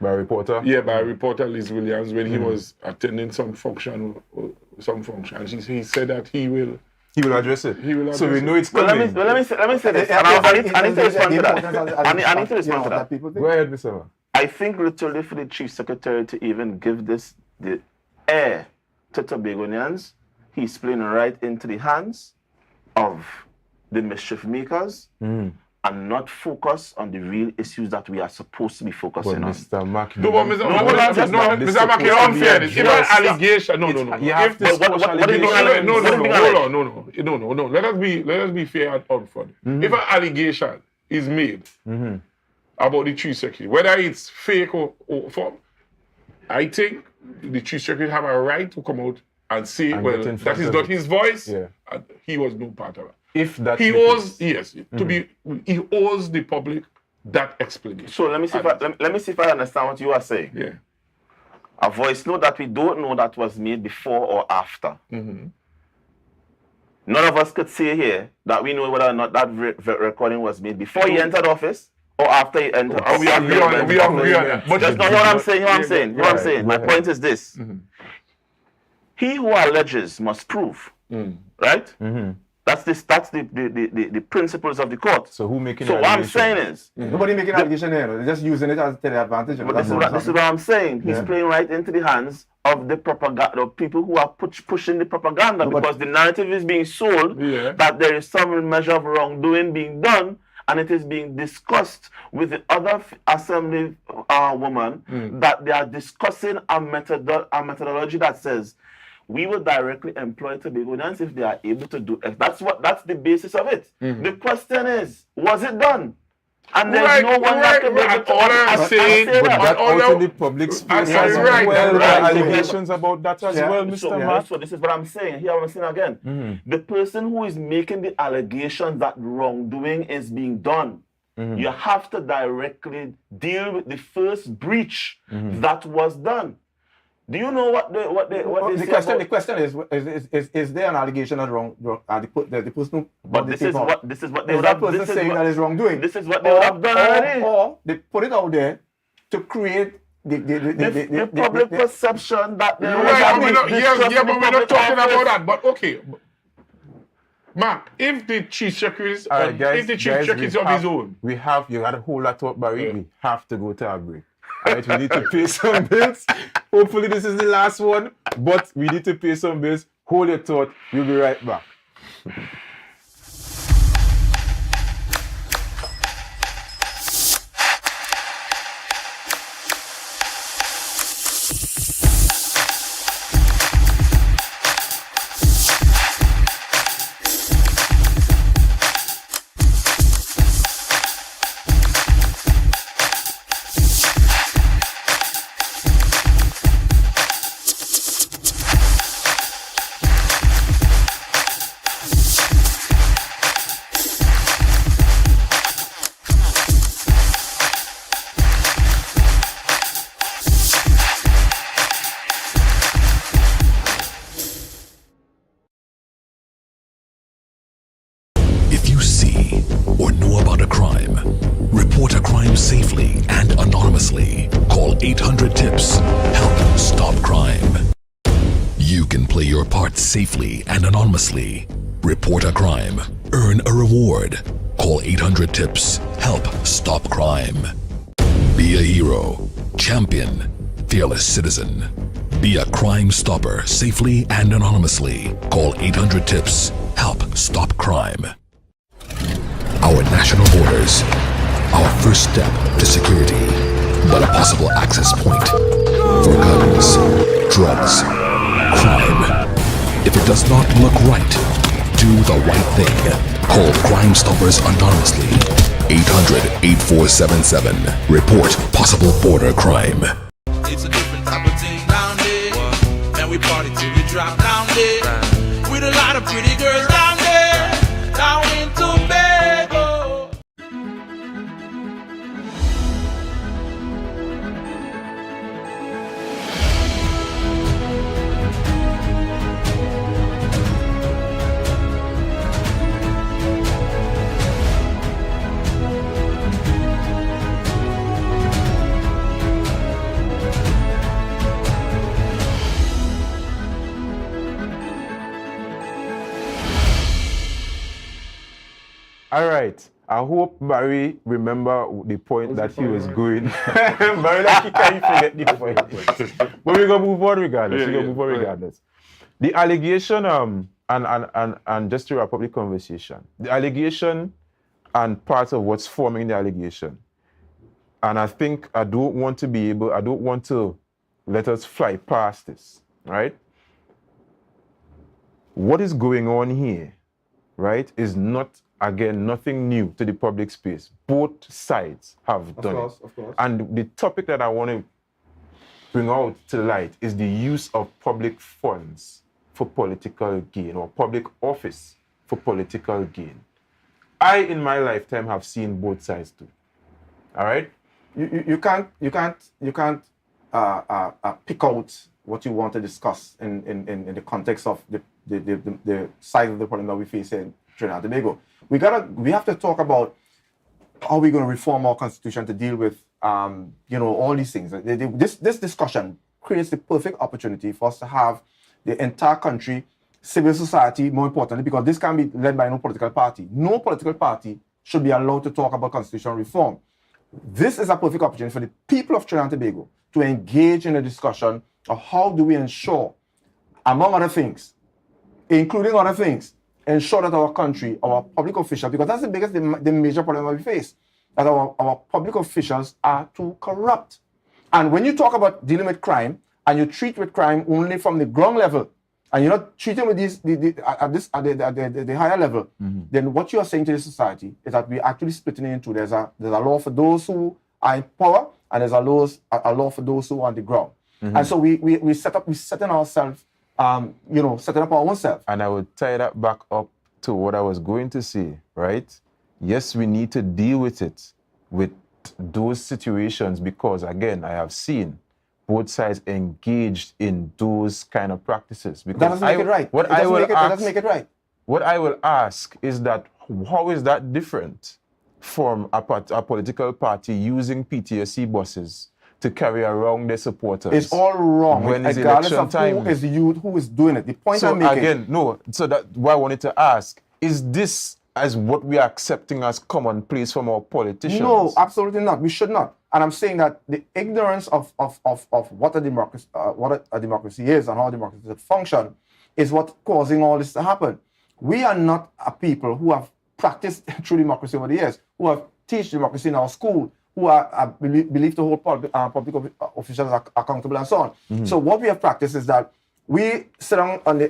a reporter. Yeah, by a reporter, Liz Williams, when he was attending some function. He said that he will address it. So we know it's coming. Let me say this. I need to respond to that. I need to respond to that. Go ahead, Mr. Man. I think literally for the chief secretary to even give this the air to Tobagonians, he's playing right into the hands of the mischief makers and not focus on the real issues that we are supposed to be focusing on. Mr. Mack, Mr. Mack, you're unfair. It's an allegation. No. Hold on. Let us be fair and upfront. If an allegation is made about the chief secretary, whether it's fake or I think the chief secretary have a right to come out and say, And well, get in that front is of not it. his voice. Yeah. And he was no part of it. If that He owes, yes, he owes the public that explanation. So let me see if I understand what you are saying. Yeah. A voice note that we don't know that was made before or after. None of us could say here that we know whether or not that recording was made before he entered office or after he entered office. We agree on that. But that's not what I'm saying. What I'm saying. My point is this. He who alleges must prove. Right? That's the principles of the court. So who making So what I'm saying is Nobody making allegation here. They're just using it as an advantage. but this is what I'm saying. He's playing right into the hands of the propaganda, of people who are pushing the propaganda, because the narrative is being sold that there is some measure of wrongdoing being done, and it is being discussed with the other assembly woman that they are discussing a methodology that says we will directly employ Tobagonians if they are able to do it. That's the basis of it. The question is, was it done? And there's no one that can all I'm saying, but that out in the public space as well. There are allegations about that as well, Mr. Matt. So this is what I'm saying. Here I'm saying again. The person who is making the allegation that wrongdoing is being done, you have to directly deal with the first breach that was done. Do you know what they say The question is there an allegation of wrong? The person but this is what they is would that have person saying that is wrongdoing? This is what they would have done already. Or they put it out there to create the public perception that they but we're not talking about that. But okay, Mark, if the chief secretary is of his own, you had a whole lot to talk about it. We have to go to a break. Alright, we need to pay some bills. Hopefully this is the last one, but we need to pay some bills. Hold your thought. We'll be right back. If you see or know about a crime, report a crime safely and anonymously. Call 800-TIPS. Help stop crime. You can play your part safely and anonymously. Report a crime. Earn a reward. Call 800-TIPS. Help stop crime. Be a hero, champion, fearless citizen. Be a crime stopper safely and anonymously. Call 800-TIPS. Help stop crime. Our national borders, our first step to security, but a possible access point for guns, drugs, crime. If it does not look right, do the right thing. Call Crime Stoppers anonymously. 800-8477. Report possible border crime. It's a different type of thing down there. And we party till we drop down there. With a lot of pretty girls down there. Down in Tobago. All right. I hope Barry remember the point that he was going. Barry, like he can't forget the point. But we're gonna move on regardless. The allegation, and just to wrap up the conversation, the allegation and part of what's forming the allegation. And I think I don't want to let us fly past this, right? What is going on here, right, is not, again, nothing new to the public space. Both sides have done it. Of course. And the topic that I want to bring out to the light is the use of public funds for political gain, or public office for political gain. I, in my lifetime, have seen both sides too. All right? You can't pick out what you want to discuss in the context of the size of the problem that we face in Trinidad and Tobago. We have to talk about how we're going to reform our constitution to deal with all these things. This discussion creates the perfect opportunity for us to have the entire country, civil society, more importantly, because this can be led by no political party. No political party should be allowed to talk about constitutional reform. This is a perfect opportunity for the people of Trinidad and Tobago to engage in a discussion of how do we ensure, among other things, including other things, ensure that our country, our public officials, because that's the major problem that we face, that our public officials are too corrupt. And when you talk about dealing with crime, and you treat with crime only from the ground level, and you're not treating with the higher level, then what you are saying to the society is that we're actually splitting it into there's a law for those who are in power, and there's a law for those who are on the ground. And so we're setting ourselves, setting up our own self. And I would tie that back up to what I was going to say, right? Yes, we need to deal with it, with those situations, because again, I have seen both sides engaged in those kind of practices. Because that doesn't make it right. That doesn't make it right. What I will ask is that how is that different from a political party using PTSD buses to carry around their supporters? It's all wrong. When it's regardless election of time. who is the youth, who is doing it. The point I'm making. So that's why I wanted to ask, is this as what we are accepting as commonplace from our politicians? No, absolutely not. We should not. And I'm saying that the ignorance of what a democracy is and how a democracy should function is what's causing all this to happen. We are not a people who have practiced true democracy over the years, who have taught democracy in our school, who are believe to hold public officials accountable and so on. So what we have practiced is that we sit down on the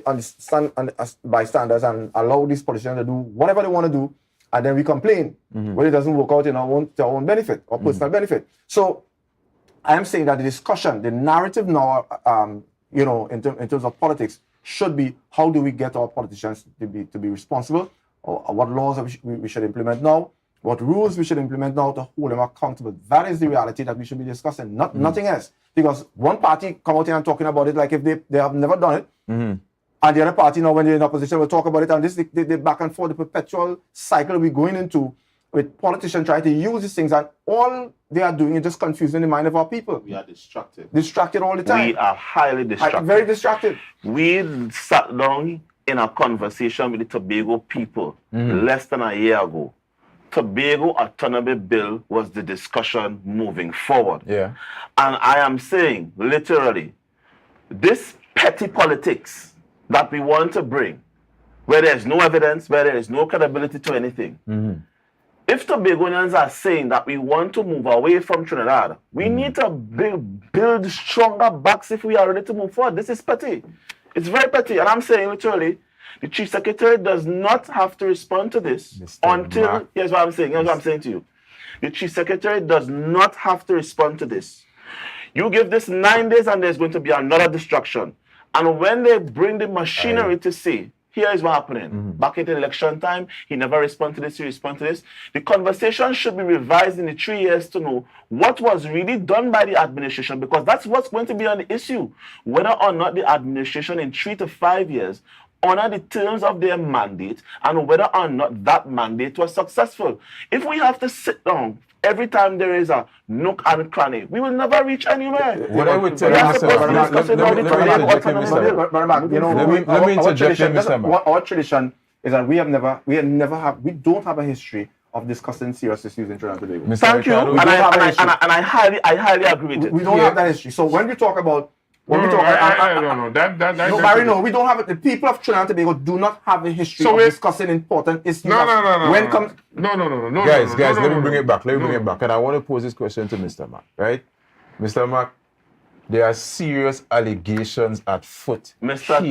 bystanders and allow these politicians to do whatever they want to do, and then we complain when it doesn't work out in our own benefit or personal benefit. So I am saying that the discussion, the narrative now, in terms of politics, should be how do we get our politicians to be responsible, or what laws we should implement now, what rules we should implement now to hold them accountable. That is the reality that we should be discussing, nothing else. Because one party come out here and talking about it like if they have never done it, and the other party now when they're in opposition will talk about it, and this the back and forth, the perpetual cycle we're going into with politicians trying to use these things, and all they are doing is just confusing the mind of our people. We are distracted. Distracted all the time. We are highly distracted. Very distracted. We sat down in a conversation with the Tobago people less than a year ago. Tobago Autonomy Bill was the discussion moving forward. Yeah. And I am saying, literally, this petty politics that we want to bring, where there's no evidence, where there is no credibility to anything. If Tobagonians are saying that we want to move away from Trinidad, we need to build stronger backs if we are ready to move forward. This is petty. It's very petty. And I'm saying, literally, the Chief Secretary does not have to respond to this until, here's what I'm saying, here's what I'm saying to you. The Chief Secretary does not have to respond to this. You give this 9 days and there's going to be another distraction. And when they bring the machinery to say, here is what happening. Back at election time, he never responded to this, he responded to this. The conversation should be revised in the 3 years to know what was really done by the administration, because that's what's going to be on the issue. Whether or not the administration in 3 to 5 years honor the terms of their mandate and whether or not that mandate was successful. If we have to sit down every time there is a nook and cranny, we will never reach anywhere. What I would tell you, Mr. Our tradition is that we don't have a history of discussing serious issues in Trinidad and Tobago. Thank you, and I highly agree with it. We don't have that history. So when we talk about I don't know. Barry, no, we don't have it. The people of Trinidad and Tobago do not have a history of discussing important issues. No. Guys, let me bring it back. And I want to pose this question to Mr. Mack, right? Mr. Mack, there are serious allegations at foot. Mr.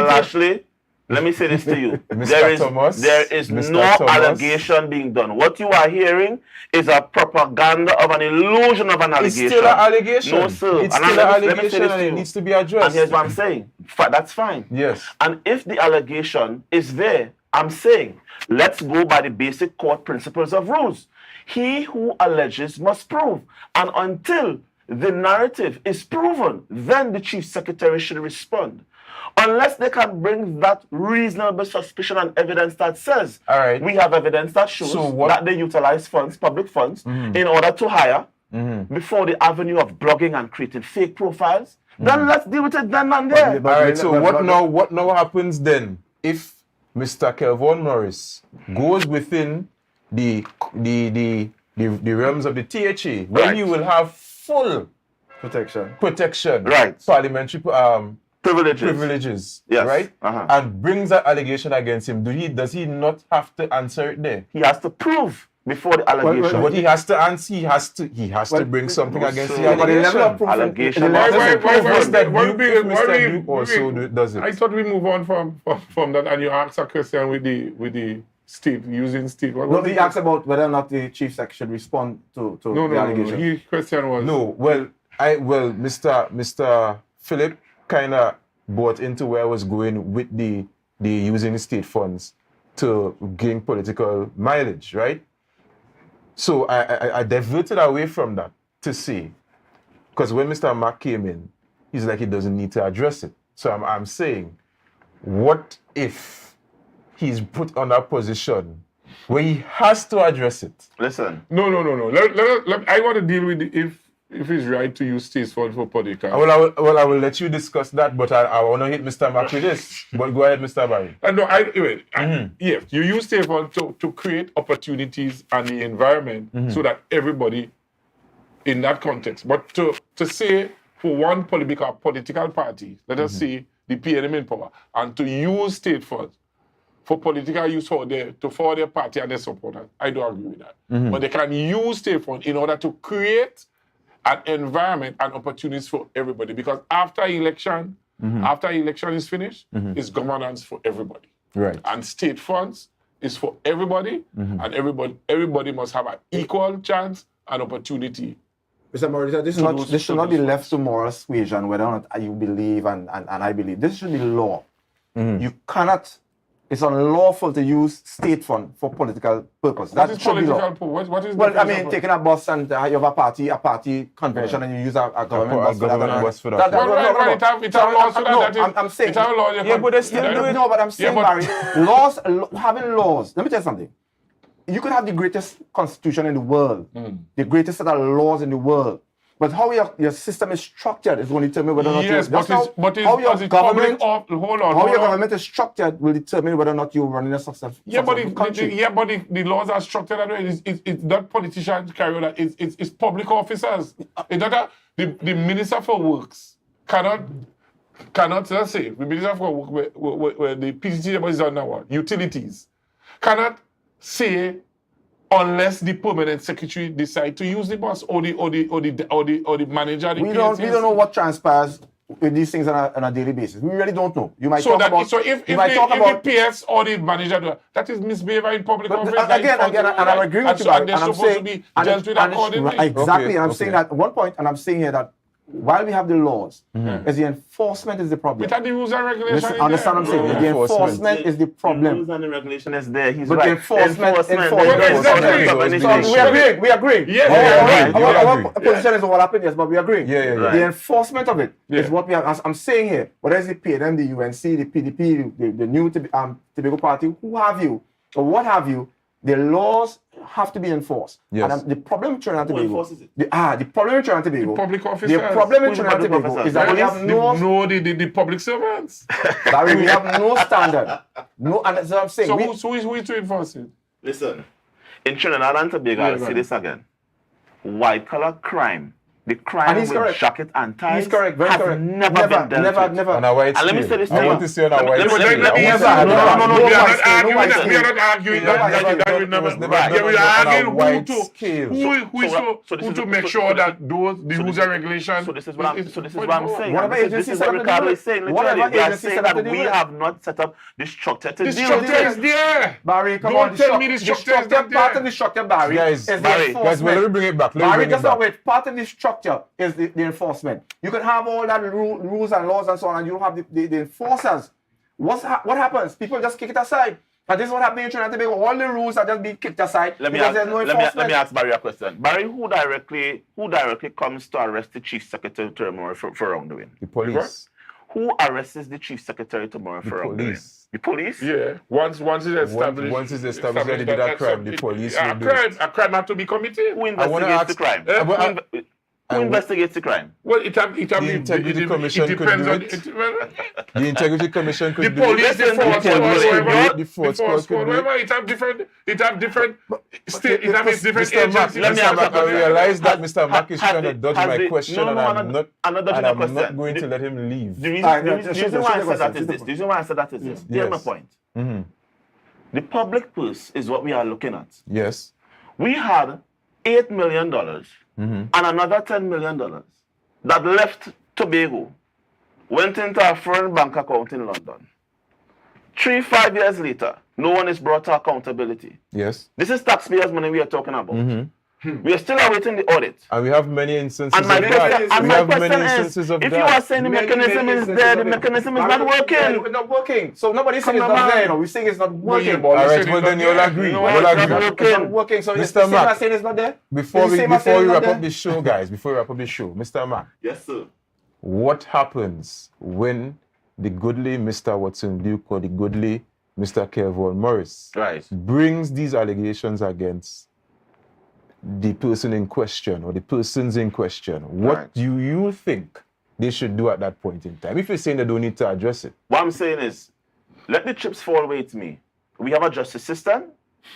Lashley, Let me say this to you. Mr. Thomas, there is Mr. no Thomas. allegation being done. What you are hearing is a propaganda of an illusion of an allegation. It's still an allegation. No, sir. It's And still let an me say allegation this and to it you. needs to be addressed. And here's what I'm saying. That's fine. Yes. And if the allegation is there, I'm saying, let's go by the basic court principles of rules. He who alleges must prove. And until the narrative is proven, then the chief secretary should respond. Unless they can bring that reasonable suspicion and evidence that says, all right, we have evidence that shows that they utilize funds, public funds, in order to hire before the avenue of blogging and creating fake profiles, then let's deal with it then and there. All right, so what now happens then if Mr. Kelvon Morris goes within the realms of the THA, when you will have full protection, right? Parliamentary privileges, yes. Right? And brings that allegation against him. Does he not have to answer it there? He has to prove before the allegation. What he has to answer, he has to bring something against the allegation. Why also does it. I thought we move on from that, and you asked a question with the state, using state. No, he asked about whether or not the chief secretary should respond to the allegation. His question was Mr. Philip kind of bought into where I was going with the using state funds to gain political mileage, right? So I diverted away from that to see, because when Mr. Mack came in, he's like he doesn't need to address it. So I'm saying, what if he's put on a position where he has to address it? Listen. No. I want to deal with if it's right to use state funds for political. Well, I will let you discuss that, but I want to hit Mr. Mack with this. But go ahead, Mr. Barry. Yes, you use state funds to create opportunities and the environment so that everybody in that context. But to say for one political party, let us say the PNM in power, and to use state funds for political use for their party and their supporters, I don't agree with that. But they can use state funds in order to create an environment and opportunities for everybody. Because after election is finished, it's governance for everybody. Right. And state funds is for everybody, and everybody must have an equal chance and opportunity. Mr. Morris, this should not be left to moral suasion whether or not you believe and I believe. This should be law. You cannot. It's unlawful to use state fund for political purpose. What is political? What is well, I mean, taking a bus and you have a party convention and you use a government bus for that. I'm saying. Yeah, but they still do it. No, but I'm saying, Barry, having laws. Let me tell you something. You could have the greatest constitution in the world, the greatest set of laws in the world. But how your system is structured is going to determine whether or not how your government is structured will determine whether or not you're running a successful country. The laws are structured that way. It's not politicians carry that. It's public officers. It's not the Minister for Works cannot let's say the Minister for Work where the PCT is on now utilities cannot say, unless the permanent secretary decide to use the bus or the manager. We don't know what transpires with these things on a daily basis. We really don't know. You might talk about. So if the PS or the manager do that is misbehavior in public office. Again, and I agree with you. And they're supposed to be dealt with accordingly. Exactly, and I'm saying that at one point, and I'm saying here that while we have the laws, is the enforcement is the problem. But the rules and regulations. Listen, understand what I'm saying? The enforcement is the problem. The rules and the regulation is there. He's but right. the enforcement. We agree. Yeah. Our position is what happened, yes, but we agree. Yeah. The enforcement of it is what we have. As I'm saying here, whether it's the PNM, the UNC, the PDP, the new Tobago Party, who have you, or what have you, the laws have to be enforced. Yes. And the problem with Trinidad and Tobago, the problem with Trinidad and Tobago, the public officers. The problem with Trinidad and Tobago is that we have the public servants. Barry, we have no standard. No, and that's what I'm saying. So who is to enforce it? Listen, in Trinidad and Tobago, I'll say this again. White collar crime the crime And he's with correct. jacket and ties He's correct, very has correct. never been dealt with. Never. On a white And let me scale. say this I to want you. to see on a white Let me- scale. let me- No, we are not arguing that. We are not arguing that. That we never. Yeah, we are arguing who to make sure that those the rules and regulations. So this is what I'm saying. Whatever And agency this is set what up to Ricardo do is saying. it. Whatever Literally, we are agency saying set up that to do we it. have not set up the structure to The deal structure with is it. there. Barry, come Don't on. tell me the structure is not part there. of the structure, Barry, Guys, is the Barry, enforcement. Guys, well, let me bring it back. Let me Barry, bring it just not back. wait. Part of the structure is the enforcement. You can have all that rules and laws and so on, and you don't have the enforcers. What happens? People just kick it aside. And this is what happened in Trinidad and Tobago. All the rules are just being kicked aside because there's no enforcement. Let me ask Barry a question. Barry, who directly comes to arrest the chief secretary tomorrow for wrongdoing? The police. Who arrests the chief secretary tomorrow for wrongdoing? Police. The police? Yeah. Once it's established. Once it's established that they did a crime, the police will do it. A crime not to be committed. Who I wanna investigates ask- the crime? I Who investigates the crime? Well, it Integrity Commission could depends do on it. The Integrity Commission the could do it. police, the force, The force could do it. whatever. It have different state. It have its different Mr. Mack, agencies. Let me ask Mr. Mack, I you- realize that Mr. Mack is trying to dodge has my the- question, no, and no, I'm not another question. going to let him leave. The Alright, reason why I shoot said the that question, is this. The reason why I said that is this. Here's my Yes. point. Mm-hmm. The public purse is what we are looking at. Yes. We had $8 million Mm-hmm. and another $10 million that left Tobago, went into a foreign bank account in London. 3-5 years later, no one is brought to accountability. Yes. This is taxpayers' money we are talking about. Mm-hmm. We are still awaiting the audit. And we have many instances And my of that. question, We have many instances of if that. you are saying the mechanism is there, the mechanism is not working. It's not working. So nobody's saying it's Come not on, there. man. You know, we're saying it's not working. All right, well then you'll agree. No, You'll it's not agree. working. It's not working. So it's Mr. the same Mack, as saying it's not there. Before It's the we same as saying it's wrap not up the show, guys, before we wrap up the show, Mr. Mack, Yes, sir. what happens when the goodly Mr. Watson Duke or the goodly Mr. Kevon Morris brings these allegations against the person in question or the persons in question? What do you think they should do at that point in time? If you're saying they don't need to address it. What I'm saying is, let the chips fall where it's me. We have a justice system.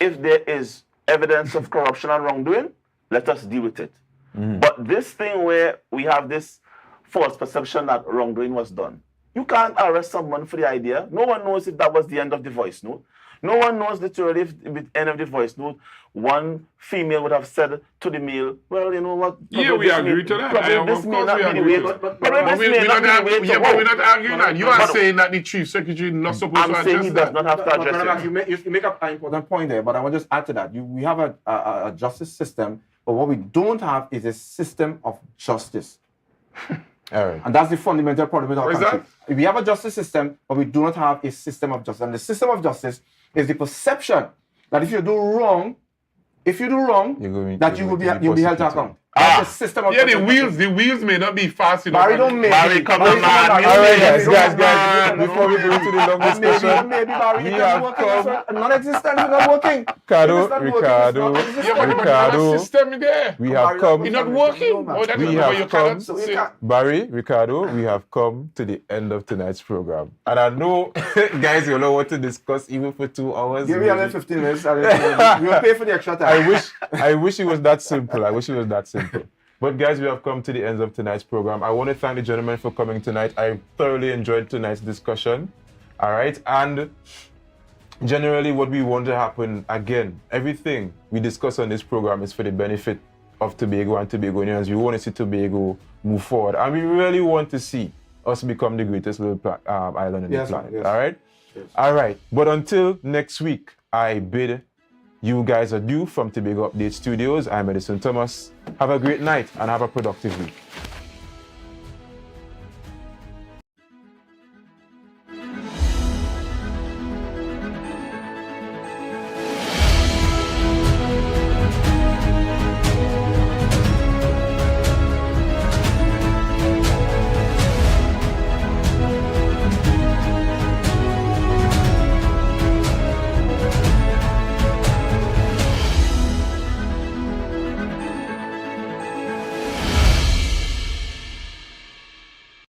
If there is evidence of corruption and wrongdoing, let us deal with it. But this thing where we have this false perception that wrongdoing was done, you can't arrest someone for the idea. No one knows if that was the end of the voice note. No one knows literally if at the end of the voice note, one female would have said to the male, well, you know what? Yeah, we agree to that. Probably Of this course may not we be the agree way. to that. Probably But this may not be the way to but go. we're not arguing that. You are But- saying that the chief secretary not supposed to I'm address saying he does that. not have to But, address it. you make up an important point there, but I want to just add to that. We have a justice system, but what we don't have is a system of justice. All right. And that's the fundamental problem with our What is country. We have a justice system, but we do not have a system of justice. And the system of justice is the perception that if you do wrong, that you'll be held to account. That's the system of Yeah, the justice. wheels may not be fast enough. Barry, don't make Barry, it. come Barry, on, man. Barry, All right, Barry, guys, before we go into the long discussion, Maybe Barry, we it's have not working. come. It's non-existent. It's not working. Ricardo, It's not working. Ricardo, It's not Yeah, but Ricardo, the system there. we have come. It's not working. Oh, that We is why have you come. cannot So we say. can't. Barry, Ricardo, we have come to the end of tonight's program. And I know, guys, you know what to discuss even for 2 hours. Give me maybe. another 15 minutes. We'll pay for the extra time. I wish it was that simple. I wish it was that simple. But guys, we have come to the end of tonight's program. I want to thank the gentlemen for coming tonight. I thoroughly enjoyed tonight's discussion. All right. And generally what we want to happen, again, everything we discuss on this program is for the benefit of Tobago and Tobagonians. We want to see Tobago move forward. And we really want to see us become the greatest little island on the planet. Yes. All right? Yes. All right. But until next week, I bid you guys adieu from Tobago Update Studios. I'm Edison Thomas. Have a great night and have a productive week.